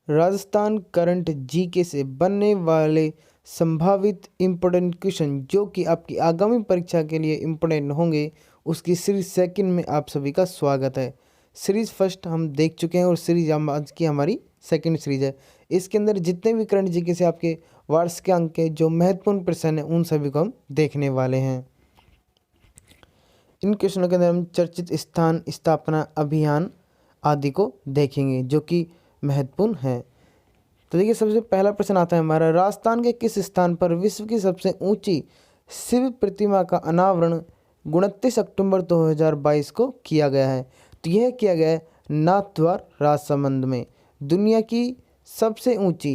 Rajasthan current GK से बनने वाले संभावित इम्पोर्टेंट क्वेश्चन जो कि आपकी आगामी परीक्षा के लिए इम्पोर्टेंट होंगे, उसकी सीरीज सेकंड में आप सभी का स्वागत है। सीरीज फर्स्ट हम देख चुके हैं और सीरीज आज की हमारी सेकंड सीरीज है। इसके अंदर जितने भी करंट जीके से आपके वार्षिक अंक के जो महत्वपूर्ण प्रश्न हैं उन सभी को हम देखने वाले हैं। इन क्वेश्चनों के अंदर हम चर्चित स्थान स्थापना अभियान आदि को देखेंगे जो कि महत्वपूर्ण है। तो देखिए, सबसे पहला प्रश्न आता है हमारा, राजस्थान के किस स्थान पर विश्व की सबसे ऊंची शिव प्रतिमा का अनावरण 29 अक्टूबर 2022 को किया गया है? तो यह किया गया है नाथद्वार राजसमंद में। दुनिया की सबसे ऊंची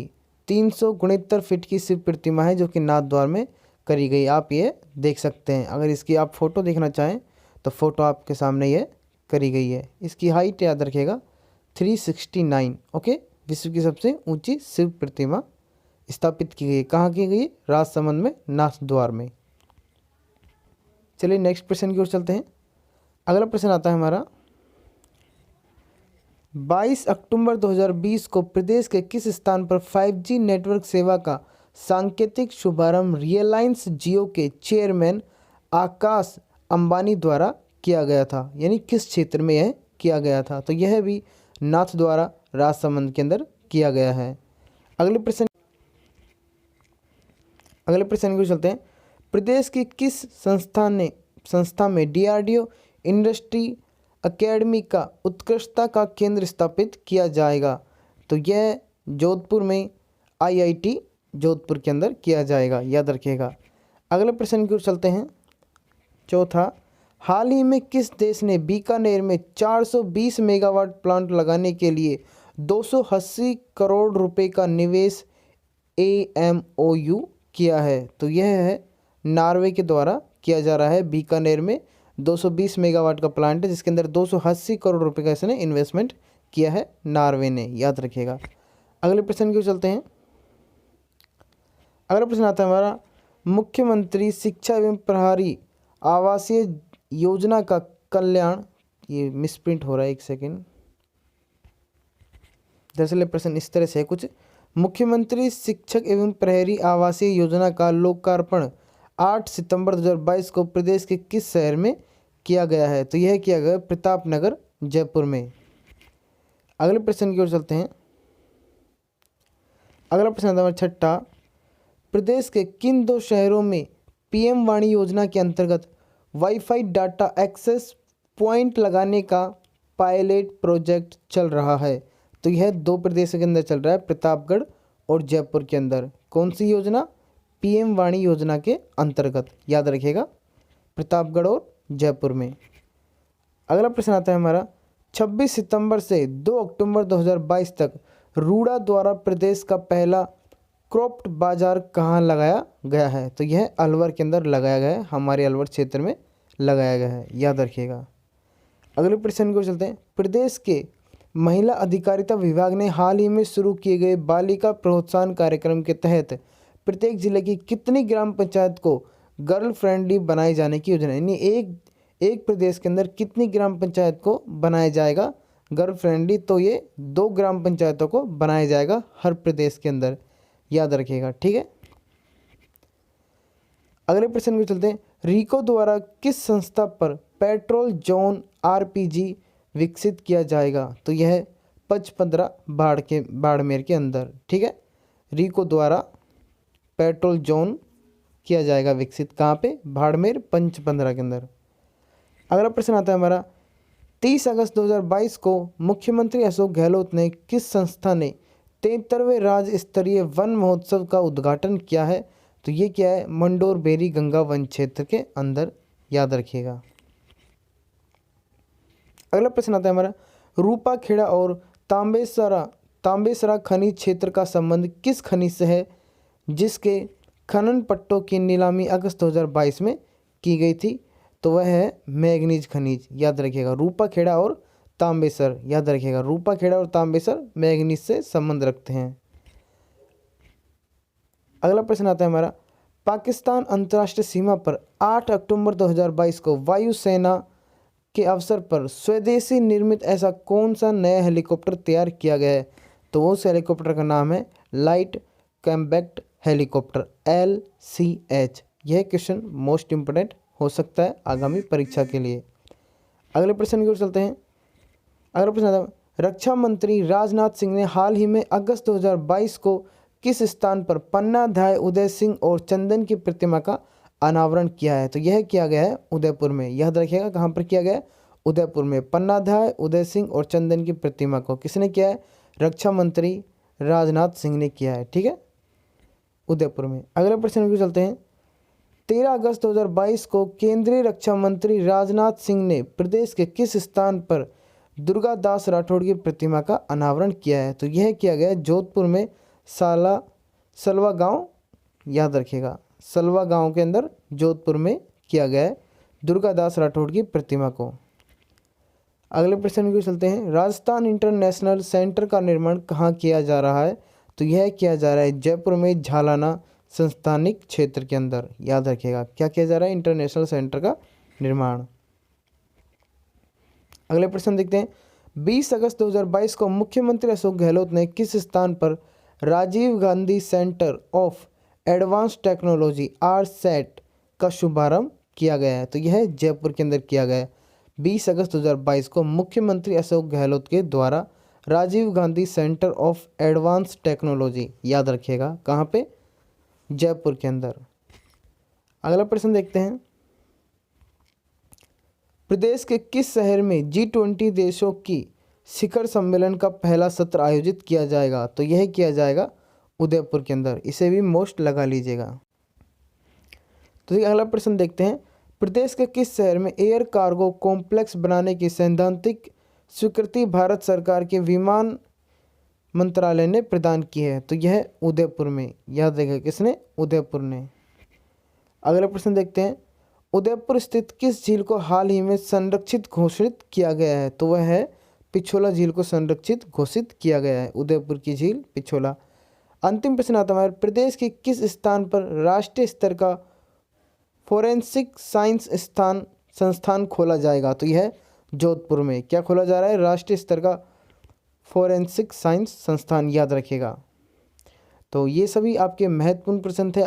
369 फीट की शिव प्रतिमा है जो कि नाथद्वार में करी गई। आप ये देख सकते हैं, अगर इसकी आप फोटो देखना चाहें तो फोटो आपके सामने ये करी गई है। इसकी हाइट याद रखिएगा 369। ओके, विश्व की सबसे ऊंची शिव प्रतिमा स्थापित की गई है। कहाँ की गई है? राजसमंद में, नाथद्वार में। चलिए नेक्स्ट प्रश्न की ओर चलते हैं। अगला प्रश्न आता है हमारा, 22 अक्टूबर 2020 को प्रदेश के किस स्थान पर 5G नेटवर्क सेवा का सांकेतिक शुभारंभ रिलायंस जियो के चेयरमैन आकाश अंबानी द्वारा किया गया था? यानी किस क्षेत्र में यह किया गया था? तो यह भी नाथद्वारा राजसमंद के अंदर किया गया है। अगले प्रश्न की ओर चलते हैं। प्रदेश की किस संस्था में DRDO इंडस्ट्री एकेडमी का उत्कृष्टता का केंद्र स्थापित किया जाएगा? तो यह जोधपुर में IIT जोधपुर के अंदर किया जाएगा, याद रखिएगा। अगले प्रश्न की ओर चलते हैं। चौथा, हाल ही में किस देश ने बीकानेर में 420 मेगावाट प्लांट लगाने के लिए 280 करोड़ रुपए का निवेश AMOU किया है? तो यह है नॉर्वे के द्वारा किया जा रहा है। बीकानेर में 220 मेगावाट का प्लांट है जिसके अंदर 280 करोड़ रुपए का इसने इन्वेस्टमेंट किया है नॉर्वे ने, याद रखिएगा। अगले प्रश्न की ओर चलते हैं। अगला प्रश्न आता है हमारा, मुख्यमंत्री शिक्षा एवं प्रहरी आवासीय योजना का कल्याण, ये मिसप्रिंट हो रहा है, एक सेकेंड। दरअसल प्रश्न इस तरह से है कुछ, मुख्यमंत्री शिक्षक एवं प्रहरी आवासीय योजना का लोकार्पण 8 सितंबर 2022 को प्रदेश के किस शहर में किया गया है? तो यह किया गया प्रतापनगर जयपुर में। अगले प्रश्न की ओर चलते हैं। अगला प्रश्न आता है छठा, प्रदेश के किन 2 शहरों में PM वाणी योजना के अंतर्गत वाईफाई डाटा एक्सेस पॉइंट लगाने का पायलट प्रोजेक्ट चल रहा है? तो यह 2 प्रदेशों के अंदर चल रहा है, प्रतापगढ़ और जयपुर के अंदर। कौन सी योजना? PM वाणी योजना के अंतर्गत, याद रखिएगा, प्रतापगढ़ और जयपुर में। अगला प्रश्न आता है हमारा, 26 सितंबर से 2 अक्टूबर 2022 तक रूड़ा द्वारा प्रदेश का पहला क्रॉप्ड बाजार कहाँ लगाया गया है? तो यह अलवर के अंदर लगाया गया है, हमारे अलवर क्षेत्र में लगाया गया है, याद रखिएगा। अगले प्रश्न को चलते हैं। प्रदेश के महिला अधिकारिता विभाग ने हाल ही में शुरू किए गए बालिका प्रोत्साहन कार्यक्रम के तहत प्रत्येक जिले की कितनी ग्राम पंचायत को गर्ल फ्रेंडली बनाए जाने की योजना, यानी एक प्रदेश के अंदर कितनी ग्राम पंचायत को बनाया जाएगा गर्ल फ्रेंडली? तो ये 2 ग्राम पंचायतों को बनाया जाएगा हर प्रदेश के अंदर, याद रखिएगा, ठीक है। अगले प्रश्न को चलते हैं। रीको द्वारा किस संस्था पर पेट्रोल जोन RPG विकसित किया जाएगा? तो यह 55 बाड़मेर के अंदर, ठीक है। रीको द्वारा पेट्रोल जोन किया जाएगा विकसित, कहाँ पे? बाड़मेर 55 के अंदर। अगला प्रश्न आता है हमारा, 30 अगस्त 2022 को मुख्यमंत्री अशोक गहलोत ने किस संस्था ने 73वें राज्य स्तरीय वन महोत्सव का उद्घाटन किया है? तो ये क्या है? मंडोर बेरी गंगा वन क्षेत्र के अंदर, याद रखिएगा। अगला प्रश्न आता है हमारा, रूपाखेड़ा और तांबेसरा खनिज क्षेत्र का संबंध किस खनिज से है जिसके खनन पट्टों की नीलामी अगस्त 2022 में की गई थी? तो वह है मैग्नीज खनिज, याद रखिएगा। रूपाखेड़ा और तांबेसर, याद रखिएगा, रूपाखेड़ा और तांबेसर मैग्नीज से संबंध रखते हैं। अगला प्रश्न आता है हमारा, पाकिस्तान अंतर्राष्ट्रीय सीमा पर 8 अक्टूबर 2022 को वायुसेना के अवसर पर स्वदेशी निर्मित ऐसा कौन सा नया हेलीकॉप्टर तैयार किया गया है? तो उस हेलीकॉप्टर का नाम है लाइट कॉम्बैट हेलीकॉप्टर LCH। यह क्वेश्चन मोस्ट इम्पोर्टेंट हो सकता है आगामी परीक्षा के लिए। अगले प्रश्न की ओर चलते हैं। अगला प्रश्न आता है, रक्षा मंत्री राजनाथ सिंह ने हाल ही में अगस्त 2022 को किस स्थान पर पन्नाधाय उदय सिंह और चंदन की प्रतिमा का अनावरण किया है? तो यह किया गया है उदयपुर में। याद रखिएगा कहाँ पर किया गया है? उदयपुर में। पन्नाधाय उदय सिंह और चंदन की प्रतिमा को किसने किया है? रक्षा मंत्री राजनाथ सिंह ने किया है। ठीक है, उदयपुर में। अगले प्रश्न की चलते हैं। 13 अगस्त 2022 को केंद्रीय रक्षा मंत्री राजनाथ सिंह ने प्रदेश के किस स्थान पर दुर्गा दास राठौड़ की प्रतिमा का अनावरण किया है? तो यह किया गया है जोधपुर में सलवा गांव। याद रखिएगा, सलवा गांव के अंदर जोधपुर में किया गया है दुर्गा दास राठौड़ की प्रतिमा को। अगले प्रश्न की चलते हैं। राजस्थान इंटरनेशनल सेंटर का निर्माण कहाँ किया जा रहा है? तो यह किया जा रहा है जयपुर में झालाना संस्थानिक क्षेत्र के अंदर। याद रखिएगा क्या किया जा रहा है? इंटरनेशनल सेंटर का निर्माण। अगले प्रश्न देखते हैं। 20 अगस्त 2022 को मुख्यमंत्री अशोक गहलोत ने किस स्थान पर Rajiv Gandhi centre of advance technology RSET का शुभारंभ किया गया है? तो यह जयपुर के अंदर किया गया है। 20 अगस्त 2022 को मुख्यमंत्री अशोक गहलोत के द्वारा Rajiv Gandhi centre of advance technology, याद रखिएगा कहाँ पे? जयपुर के अंदर। अगला प्रश्न देखते हैं। प्रदेश के किस शहर में G20 देशों की शिखर सम्मेलन का पहला सत्र आयोजित किया जाएगा? तो यह किया जाएगा उदयपुर के अंदर। इसे भी मोस्ट लगा लीजिएगा। तो अगला प्रश्न देखते हैं। प्रदेश के किस शहर में एयर कार्गो कॉम्प्लेक्स बनाने की सैद्धांतिक स्वीकृति भारत सरकार के विमान मंत्रालय ने प्रदान की है? तो यह उदयपुर में। याद रखिएगा किसने? उदयपुर ने। अगला प्रश्न देखते हैं। उदयपुर स्थित किस झील को हाल ही में संरक्षित घोषित किया गया है? तो वह है पिछोला झील को संरक्षित घोषित किया गया है, उदयपुर की झील पिछोला। अंतिम प्रश्न आता है। प्रदेश के किस स्थान पर राष्ट्रीय स्तर का फोरेंसिक साइंस संस्थान खोला जाएगा? तो यह जोधपुर में। क्या खोला जा रहा है? राष्ट्रीय स्तर का फोरेंसिक साइंस संस्थान। याद रखिएगा। तो ये सभी आपके महत्वपूर्ण प्रश्न थे।